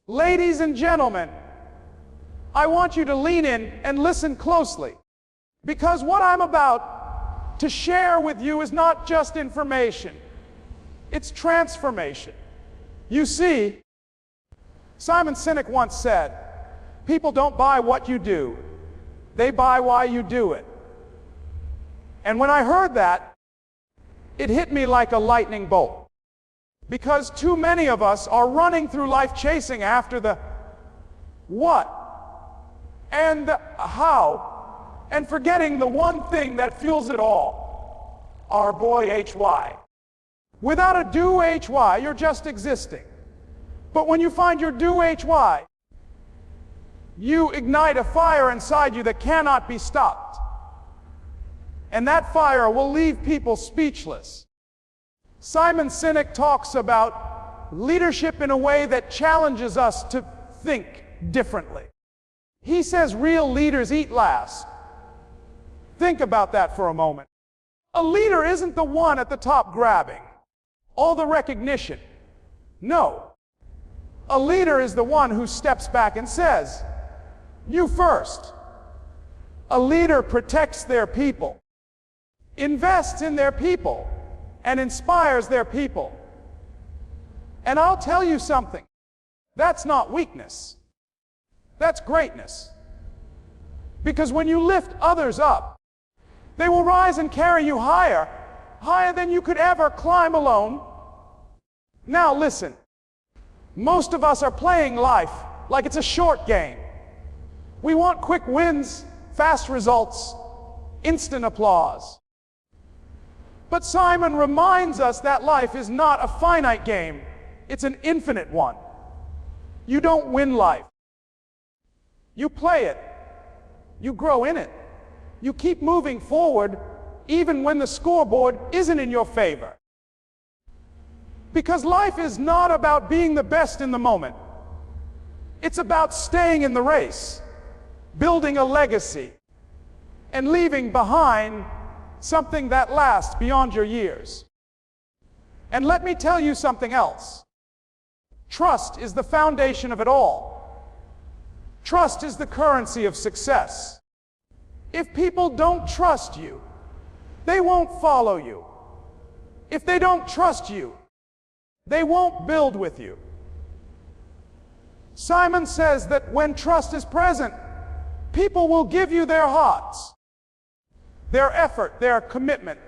Ladies and gentlemen, I want you to lean in and listen closely, because what I'm about to share with you is not just information, it's transformation. You see, Simon Sinek once said, people don't buy what you do, they buy why you do it. And when I heard that, it hit me like a lightning bolt. Because too many of us are running through life chasing after the what and the how, and forgetting the one thing that fuels it all, our boy HY. Without a do HY, you're just existing. But when you find your do HY, you ignite a fire inside you that cannot be stopped. And that fire will leave people speechless. Simon Sinek talks about leadership in a way that challenges us to think differently. He says real leaders eat last. Think about that for a moment. A leader isn't the one at the top grabbing all the recognition. No. A leader is the one who steps back and says, "You first." A leader protects their people, invests in their people, and inspires their people. And I'll tell you something, that's not weakness, that's greatness. Because when you lift others up, they will rise and carry you higher, higher than you could ever climb alone. Now listen, most of us are playing life like it's a short game. We want quick wins, fast results, instant applause. But Simon reminds us that life is not a finite game, it's an infinite one. You don't win life. You play it. You grow in it. You keep moving forward even when the scoreboard isn't in your favor. Because life is not about being the best in the moment. It's about staying in the race, building a legacy, and leaving behind something that lasts beyond your years. And let me tell you something else. Trust is the foundation of it all. Trust is the currency of success. If people don't trust you, they won't follow you. If they don't trust you, they won't build with you. Simon says that when trust is present, people will give you their hearts, their effort, their commitment.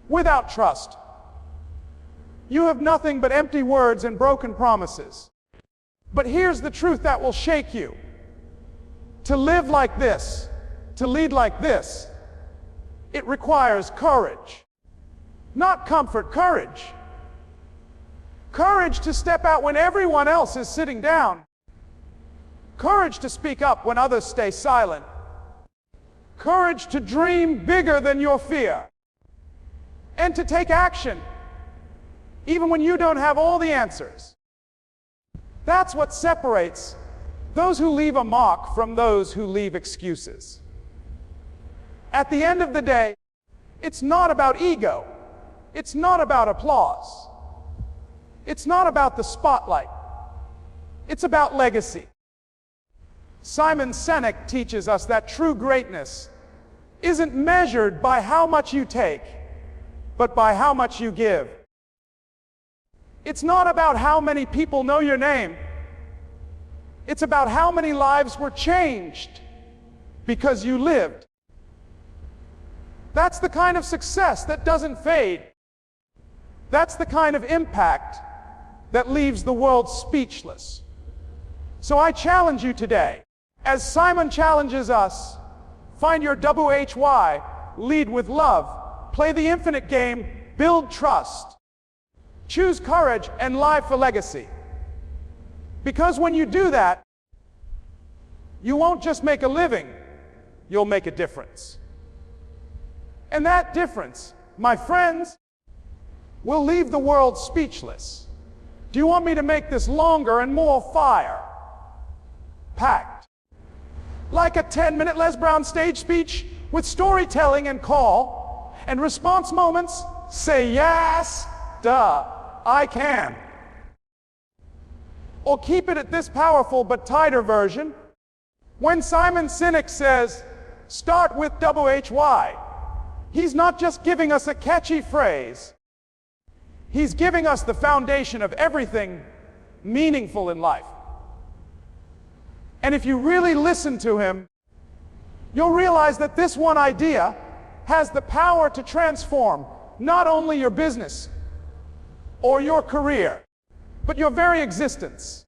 Without trust, you have nothing but empty words and broken promises. But here's the truth that will shake you. To live like this, to lead like this, it requires courage. Not comfort, courage. Courage to step out when everyone else is sitting down. Courage to speak up when others stay silent. Courage to dream bigger than your fear. And to take action, even when you don't have all the answers. That's what separates those who leave a mark from those who leave excuses. At the end of the day, it's not about ego. It's not about applause. It's not about the spotlight. It's about legacy. Simon Sinek teaches us that true greatness isn't measured by how much you take, but by how much you give. It's not about how many people know your name. It's about how many lives were changed because you lived. That's the kind of success that doesn't fade. That's the kind of impact that leaves the world speechless. So I challenge you today, as Simon challenges us, find your WHY, lead with love, play the infinite game, build trust, choose courage and live for legacy. Because when you do that, you won't just make a living, you'll make a difference. And that difference, my friends, will leave the world speechless. Do you want me to make this longer and more fire-packed? Like a 10-minute Les Brown stage speech with storytelling and call and response moments? Say yes, duh, I can. Or keep it at this powerful but tighter version. When Simon Sinek says, start with WHY, he's not just giving us a catchy phrase. He's giving us the foundation of everything meaningful in life. And if you really listen to him, you'll realize that this one idea has the power to transform not only your business or your career, but your very existence.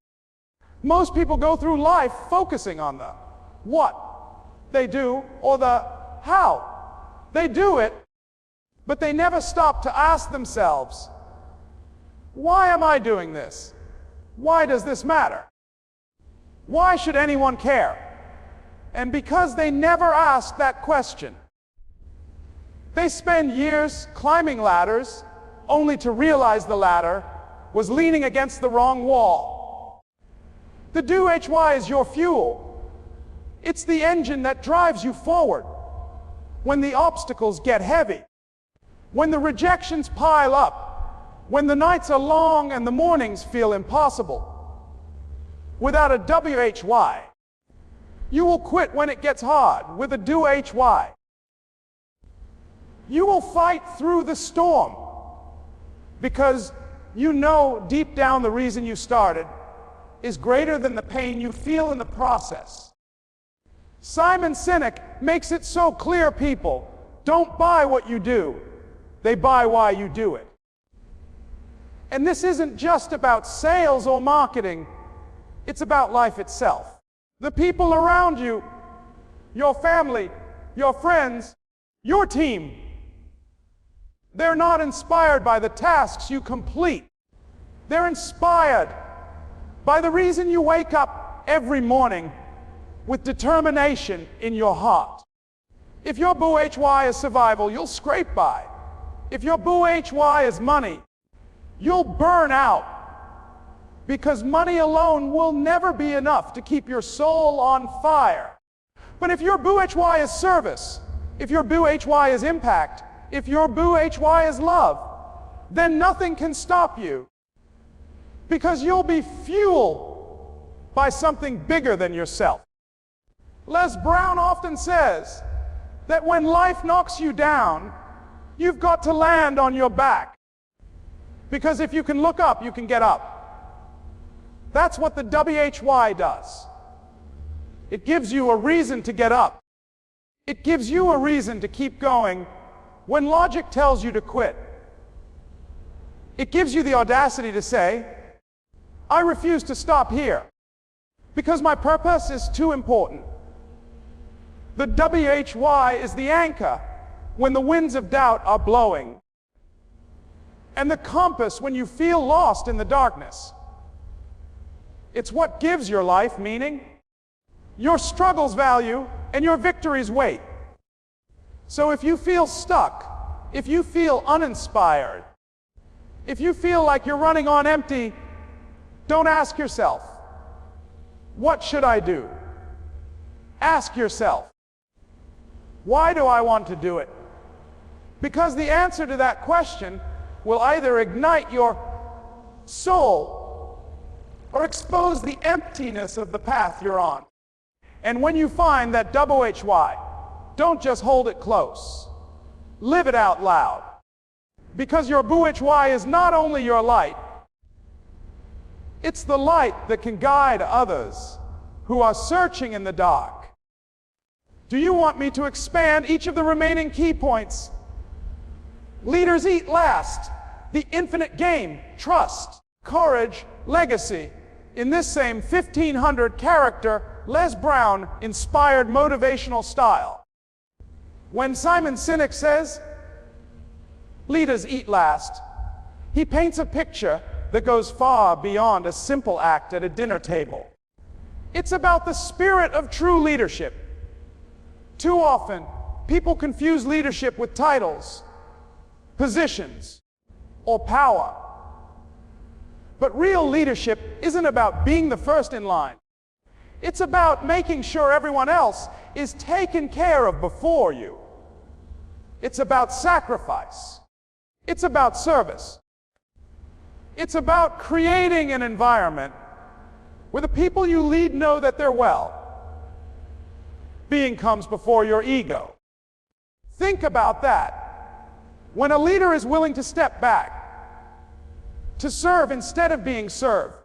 Most people go through life focusing on the what they do or the how they do it, but they never stop to ask themselves, why am I doing this? Why does this matter? Why should anyone care? And because they never ask that question, they spend years climbing ladders only to realize the ladder was leaning against the wrong wall. The do-HY is your fuel. It's the engine that drives you forward when the obstacles get heavy, when the rejections pile up, when the nights are long and the mornings feel impossible. Without a WHY, you will quit when it gets hard. With a do-HY, you will fight through the storm because you know deep down the reason you started is greater than the pain you feel in the process. Simon Sinek makes it so clear people don't buy what you do, they buy why you do it. And this isn't just about sales or marketing, it's about life itself. The people around you, your family, your friends, your team, they're not inspired by the tasks you complete. They're inspired by the reason you wake up every morning with determination in your heart. If your boo-HY is survival, you'll scrape by. If your boo-HY is money, you'll burn out. Because money alone will never be enough to keep your soul on fire. But if your boo-HY is service, if your boo-HY is impact, if your boo-HY is love, then nothing can stop you. Because you'll be fueled by something bigger than yourself. Les Brown often says that when life knocks you down, you've got to land on your back. Because if you can look up, you can get up. That's what the WHY does. It gives you a reason to get up. It gives you a reason to keep going when logic tells you to quit. It gives you the audacity to say, I refuse to stop here because my purpose is too important. The WHY is the anchor when the winds of doubt are blowing, and the compass when you feel lost in the darkness. It's what gives your life meaning, your struggles value, and your victories weight. So if you feel stuck, if you feel uninspired, if you feel like you're running on empty, don't ask yourself, what should I do? Ask yourself, why do I want to do it? Because the answer to that question will either ignite your soul or expose the emptiness of the path you're on. And when you find that WHY, don't just hold it close. Live it out loud. Because your boo-HY is not only your light, it's the light that can guide others who are searching in the dark. Do you want me to expand each of the remaining key points? Leaders eat last. The infinite game, trust, courage, legacy. In this same 1,500 character, Les Brown inspired motivational style. When Simon Sinek says, leaders eat last, he paints a picture that goes far beyond a simple act at a dinner table. It's about the spirit of true leadership. Too often, people confuse leadership with titles, positions, or power. But real leadership isn't about being the first in line. It's about making sure everyone else is taken care of before you. It's about sacrifice. It's about service. It's about creating an environment Where the people you lead know that they're well. Being comes before your ego. Think about that. When a leader is willing to step back, to serve instead of being served,